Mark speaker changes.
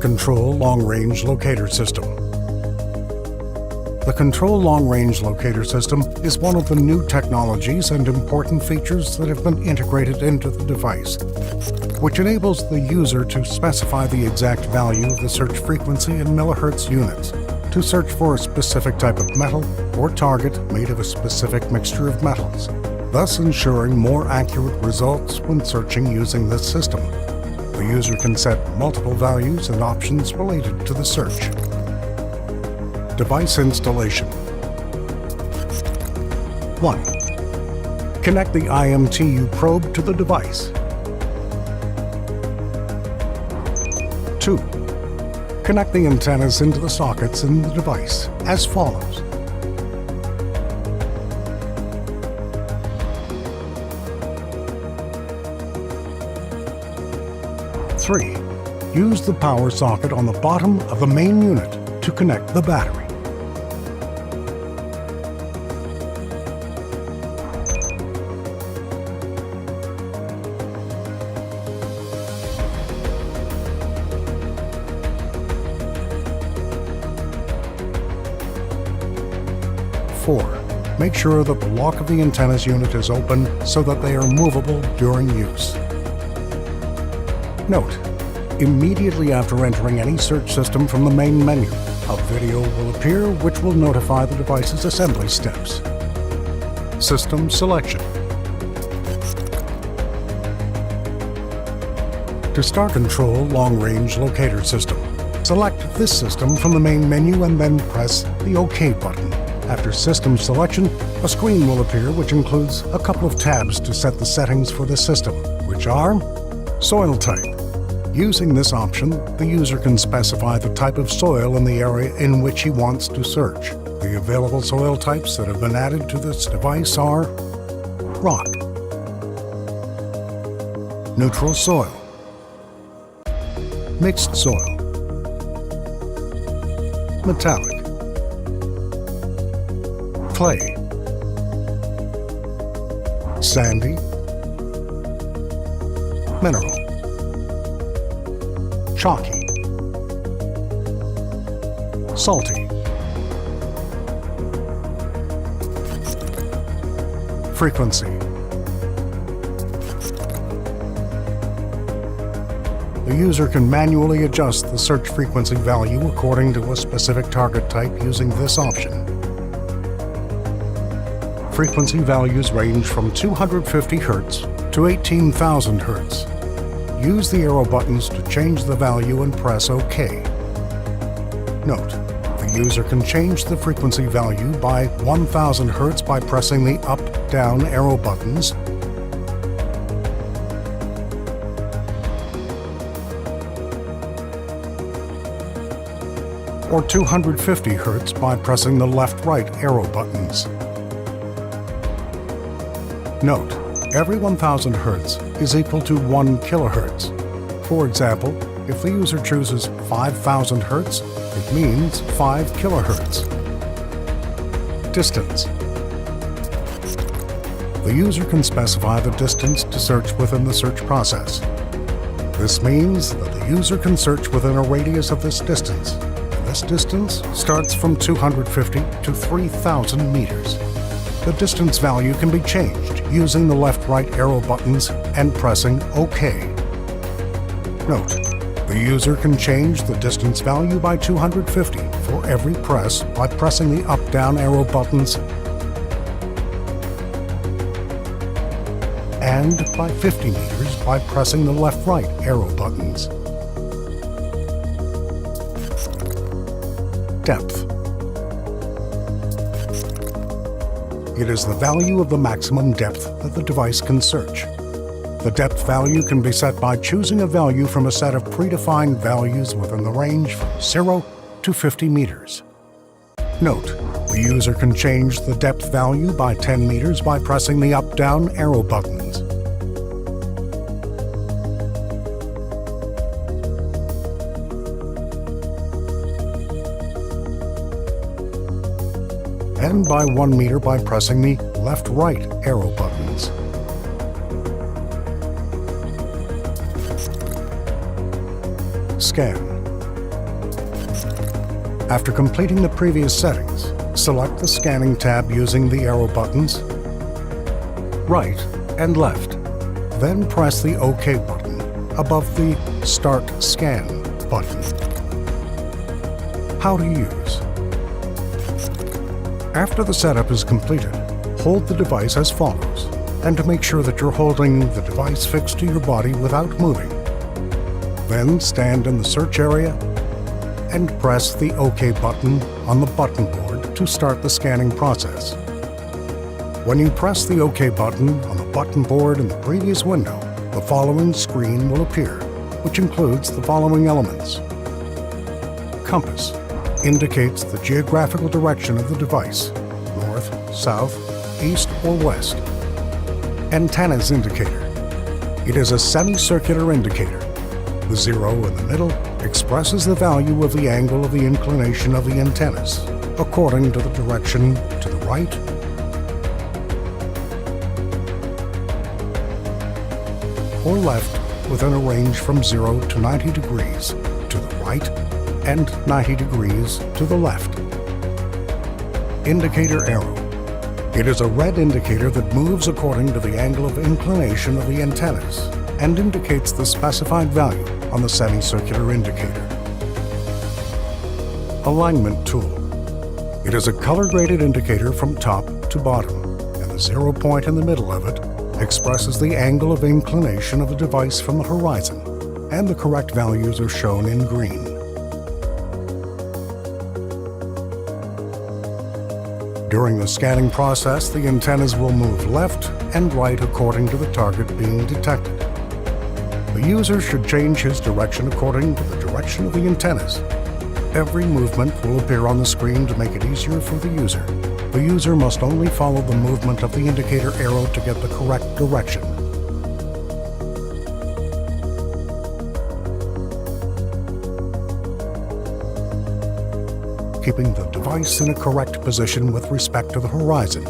Speaker 1: Control Long-Range Locator System. The Control Long-Range Locator System is one of the new technologies and important features that have been integrated into the device, which enables the user to specify the exact value of the search frequency in millihertz units to search for a specific type of metal or target made of a specific mixture of metals, thus ensuring more accurate results when searching using this system. The user can set multiple values and options related to the search. Device installation. 1. Connect the IMTU probe to the device. 2. Connect the antennas into the sockets in the device, as follows. 3. Use the power socket on the bottom of the main unit to connect the battery. 4. Make sure that the lock of the antennas unit is open so that they are movable during use. Note: immediately after entering any search system from the main menu, a video will appear which will notify the device's assembly steps. System selection. To start Control Long-Range Locator System, select this system from the main menu and then press the OK button. After system selection, a screen will appear which includes a couple of tabs to set the settings for the system, which are Soil Type. Using this option, the user can specify the type of soil in the area in which he wants to search. The available soil types that have been added to this device are rock, neutral soil, mixed soil, metallic, clay, sandy, mineral, chalky, salty, frequency. The user can manually adjust the search frequency value according to a specific target type using this option. Frequency values range from 250 Hz to 18,000 Hz. Use the arrow buttons to change the value and press OK. Note: the user can change the frequency value by 1000 Hz by pressing the up-down arrow buttons, or 250 Hz by pressing the left-right arrow buttons. Note: every 1000 Hz is equal to 1 kHz. For example, if the user chooses 5000 Hz, it means 5 kHz. Distance. The user can specify the distance to search within the search process. This means that the user can search within a radius of this distance, and this distance starts from 250 to 3000 meters. The distance value can be changed using the left-right arrow buttons and pressing OK. Note: the user can change the distance value by 250 for every press by pressing the up-down arrow buttons and by 50 meters by pressing the left-right arrow buttons. Depth. It is the value of the maximum depth that the device can search. The depth value can be set by choosing a value from a set of predefined values within the range from 0 to 50 meters. Note: the user can change the depth value by 10 meters by pressing the up-down arrow buttons. And by 1 meter by pressing the left-right arrow buttons. Scan. After completing the previous settings, select the Scanning tab using the arrow buttons, right and left. Then press the OK button above the Start Scan button. How to use. After the setup is completed, hold the device as follows, and to make sure that you're holding the device fixed to your body without moving. Then stand in the search area and press the OK button on the button board to start the scanning process. When you press the OK button on the button board in the previous window, the following screen will appear, which includes the following elements. Compass indicates the geographical direction of the device, north, south, east, or west. Antennas indicator. It is a semicircular indicator. The zero in the middle expresses the value of the angle of the inclination of the antennas, according to the direction to the right or left within a range from 0 to 90 degrees to the right and 90 degrees to the left. Indicator arrow. It is a red indicator that moves according to the angle of inclination of the antennas and indicates the specified value on the semicircular indicator. Alignment tool. It is a color-graded indicator from top to bottom, and the 0 point in the middle of it expresses the angle of inclination of the device from the horizon, and the correct values are shown in green. During the scanning process, the antennas will move left and right according to the target being detected. The user should change his direction according to the direction of the antennas. Every movement will appear on the screen to make it easier for the user. The user must only follow the movement of the indicator arrow to get the correct direction. Keeping the device in a correct position with respect to the horizon